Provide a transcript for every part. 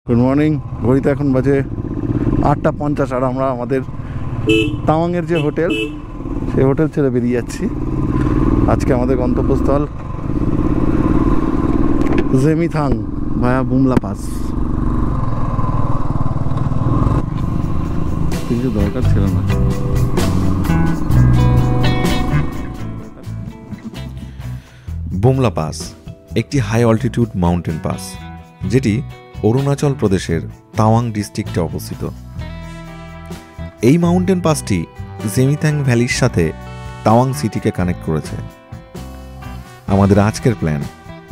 Good morning. ঘড়িতে এখন বাজে 8:50 আর আমরা আমাদের তাওয়াংয়ের যে হোটেল সেই হোটেল ছেড়ে বেরিয়ে যাচ্ছি। আজকে আমাদের গন্তব্যস্থল জেমিথাং ভায়া বুমলা পাস। কিছু দরকার ছিল না। বুমলা পাস একটি হাই অল্টিটিউড মাউন্টেন পাস, যেটি অরুণাচল প্রদেশের তাওয়াং ডিস্ট্রিক্টে অবস্থিত। এই মাউন্টেন পাসটি জেমিথাং ভ্যালির সাথে তাওয়াং সিটিকে কানেক্ট করেছে। আমাদের আজকের প্ল্যান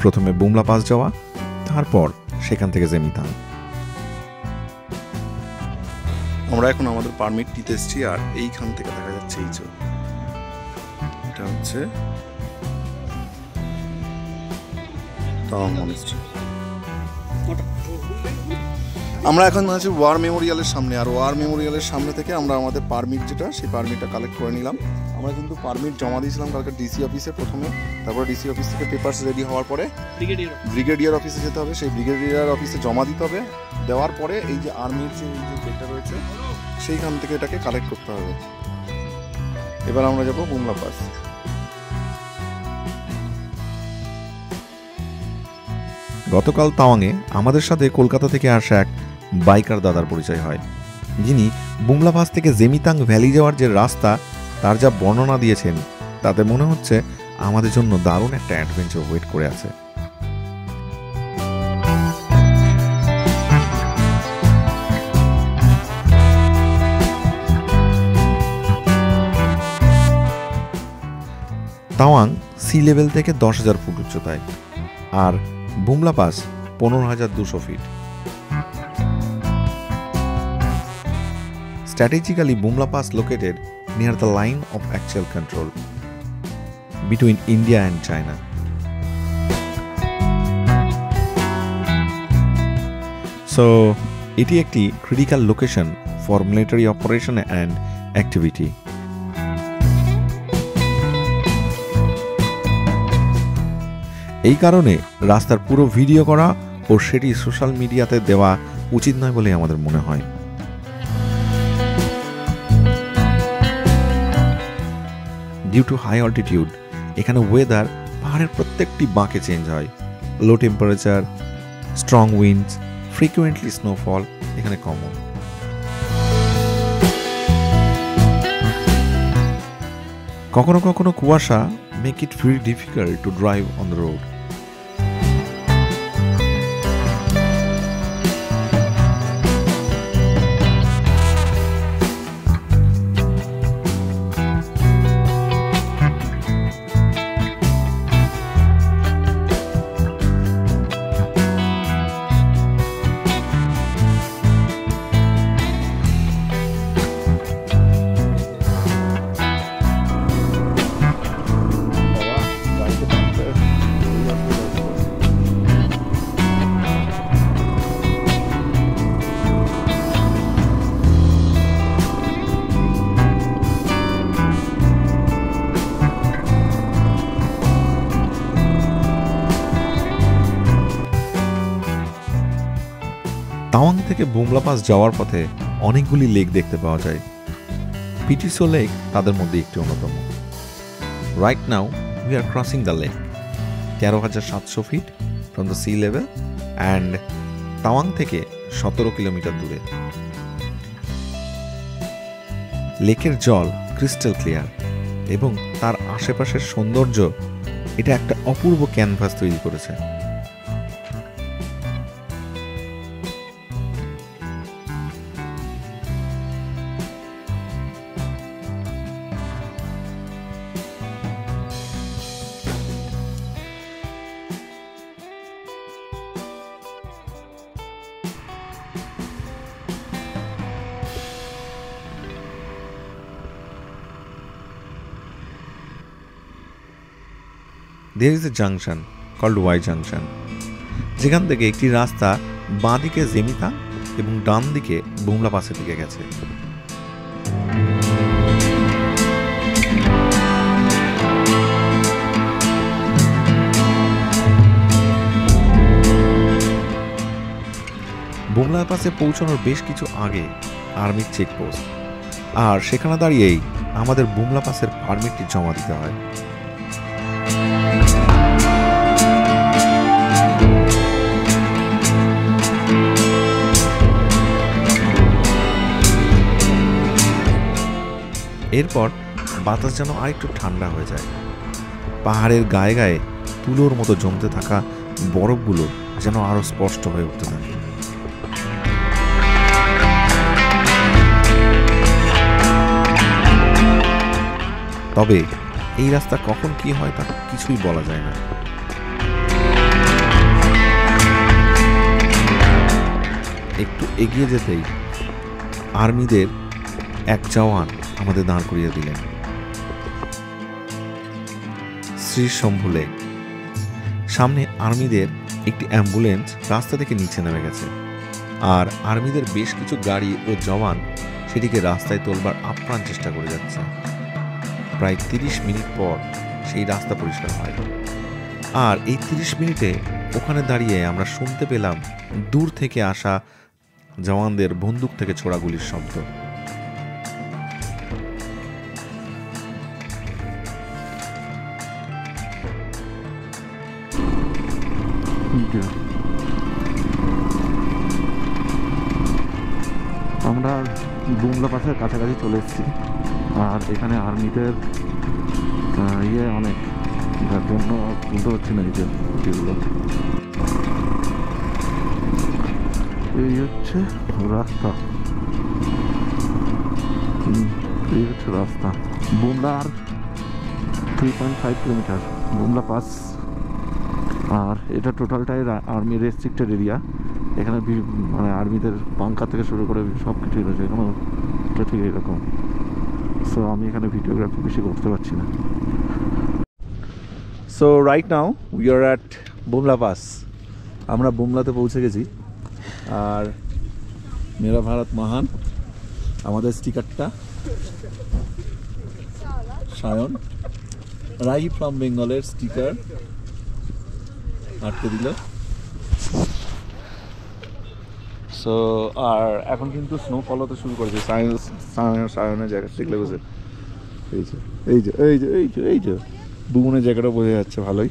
প্রথমে বুমলা পাস যাওয়া, তারপর সেখান থেকে জেমিথাং। আমরা এখন আমাদের পারমিট নিতে এসেছি আর এইখান থেকে দেখা যাচ্ছে এই যে এটা হচ্ছে তাওয়াং মনেস্ট্রি। আমরা এখন আছি ওয়ার মেমোরিয়ালের সামনে, আর ওয়ার মেমোরিয়ালের সামনে থেকে আমরা আমাদের পারমিট যেটা সেই পারমিটটা কালেক্ট করে নিলাম। আমরা কিন্তু পারমিট জমা দিয়েছিলাম কালকে ডিসি অফিসে প্রথমে, তারপরে ডিসি অফিস থেকে পেপারস রেডি হওয়ার পরে ব্রিগেডিয়ার অফিসে যেতে হবে। সেই ব্রিগেডিয়ার অফিসে জমা দিতে হবে। দেওয়ার পরে এই যে আর্মির যে গেটটা রয়েছে সেইখান থেকে এটাকে কালেক্ট করতে হবে। এবার আমরা যাবো বুমলা পাস। গতকাল তাওয়াংয়ে আমাদের সাথে কলকাতা থেকে আসা এক বাইকার দাদার পরিচয় হয়, যিনি বুমলা পাস থেকে জেমিথাং ভ্যালি যাওয়ার যে রাস্তা তার যা বর্ণনা দিয়েছেন তাতে মনে হচ্ছে আমাদের জন্য দারুণ একটা অ্যাডভেঞ্চার ওয়েট করে আছে। তাওয়াং সি লেভেল থেকে 10,000 ফুট উচ্চতায়, আর Bumla pass 15,200 feet. Strategically, Bumla Pass located near the line of actual control between India and China. So, এটি একটি critical location for military operation and activity. এই কারণে রাস্তার পুরো ভিডিও করা ও সেটি সোশ্যাল মিডিয়াতে দেওয়া উচিত নয় বলে আমাদের মনে হয়। ডিউ টু হাই অল্টিটিউড এখানে ওয়েদার পাহাড়ের প্রত্যেকটি বাঁকে চেঞ্জ হয়। লো temperature, strong winds, frequently snowfall এখানে কমন। কখনো কখনো কুয়াশা make it very difficult to drive on the road. Tawang থেকে বুমলা পাস যাওয়ার পথে অনেকগুলি লেক দেখতে পাওয়া যায়। পিটিসো লেক তাদের মধ্যে একটি অন্যতম। Right now we are crossing the lake 13,700 feet from the sea level and Tawang থেকে 17 কিলোমিটার দূরে। লেকের জল ক্রিস্টাল ক্লিয়ার এবং তার আশেপাশের সৌন্দর্য এটা একটা অপূর্ব ক্যানভাস তৈরি করেছে। There is a junction called Y Junction, যেখান থেকে একটি রাস্তা বাঁ দিকে জেমিথাং এবং ডান দিকে বুমলা পাসের দিকে গেছে। বুমলা পাসে পৌঁছানোর বেশ কিছু আগে আর্মির চেকপোস্ট, আর সেখানে দাঁড়িয়েই আমাদের বুমলা পাসের পারমিটটি জমা দিতে হয়। এরপর বাতাস যেন আরেকটু ঠান্ডা হয়ে যায়। পাহাড়ের গায়ে গায়ে তুলোর মতো জমতে থাকা বরফগুলো যেন আরো স্পষ্ট হয়ে উঠতে থাকে। তবে এই রাস্তা কখন কি হয় তা কিছুই বলা যায় না। একটু এগিয়ে যেতেই আর্মিদের এক জওয়ান আমাদের দাঁড় করিয়ে দিলেন। শ্রী শম্ভু লেক। সামনে আর্মিদের একটি অ্যাম্বুলেন্স রাস্তা থেকে নিচে নেমে গেছে, আর আর্মিদের বেশ কিছু গাড়ি ও জওয়ান সেটিকে রাস্তায় তোলবার আপ্রাণ চেষ্টা করে যাচ্ছে। প্রায় 30 মিনিট পর সেই রাস্তা পরিষ্কার হয়, আর এই 30 মিনিটে ওখানে দাঁড়িয়ে আমরা শুনতে পেলাম দূর থেকে আসা জওয়ানদের বন্দুক থেকে ছোড়া গুলির শব্দ। আমরা বুমলা পাসের কাছাকাছি চলে এসেছি, আর এখানে আর্মিদের অনেক, যার জন্য বুঝতে পারছি না এই যে গুলো। এই হচ্ছে রাস্তা, এই হচ্ছে রাস্তা। বুমলার 3.5 কিলোমিটার বুমলা পাস, আর এটা টোটালটাই আর্মি রেস্ট্রিক্টেড এরিয়া। এখানে মানে আর্মিদের পাঙ্কা থেকে শুরু করে সব কিছুই রয়েছে, এখানেও ঠিক এরকম। সো আমি এখানে ভিডিওগ্রাফি বেশি করতে পারছি না। So right now we R at Bumla pass. আমরা বুমলাতে পৌঁছে গেছি, আর মেরা ভারত মহান আমাদের স্টিকারটা সায়ন রাই ফ্রম বেঙ্গলের স্টিকার আটকে দিল। সো আর এখন কিন্তু স্নোফল হতে শুরু করেছে। সায়নের জায়গা ঠিক লেগেছে, এই যে এই যে এই যে এই যে এই যে বুমনের জায়গাটা বোঝা যাচ্ছে ভালোই।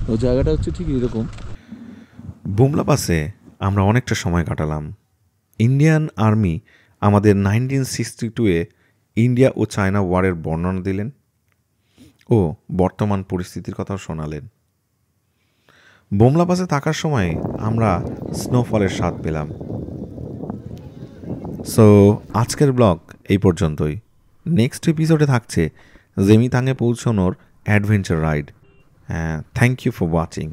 ও জায়গাটা হচ্ছে ঠিক এরকম। বুমলা পাসে আমরা অনেকটা সময় কাটালাম। ইন্ডিয়ান আর্মি আমাদের 1962-এ ইন্ডিয়া ও চায়না ওয়ারের বর্ণনা দিলেন ও বর্তমান পরিস্থিতির কথাও শোনালেন। বুমলা পাসে থাকার সময় আমরা স্নোফলের স্বাদ পেলাম। সো আজকের ব্লগ এই পর্যন্তই। নেক্সট এপিসোডে থাকছে জেমিতাংয়ে পৌঁছানোর adventure ride. Thank you for watching.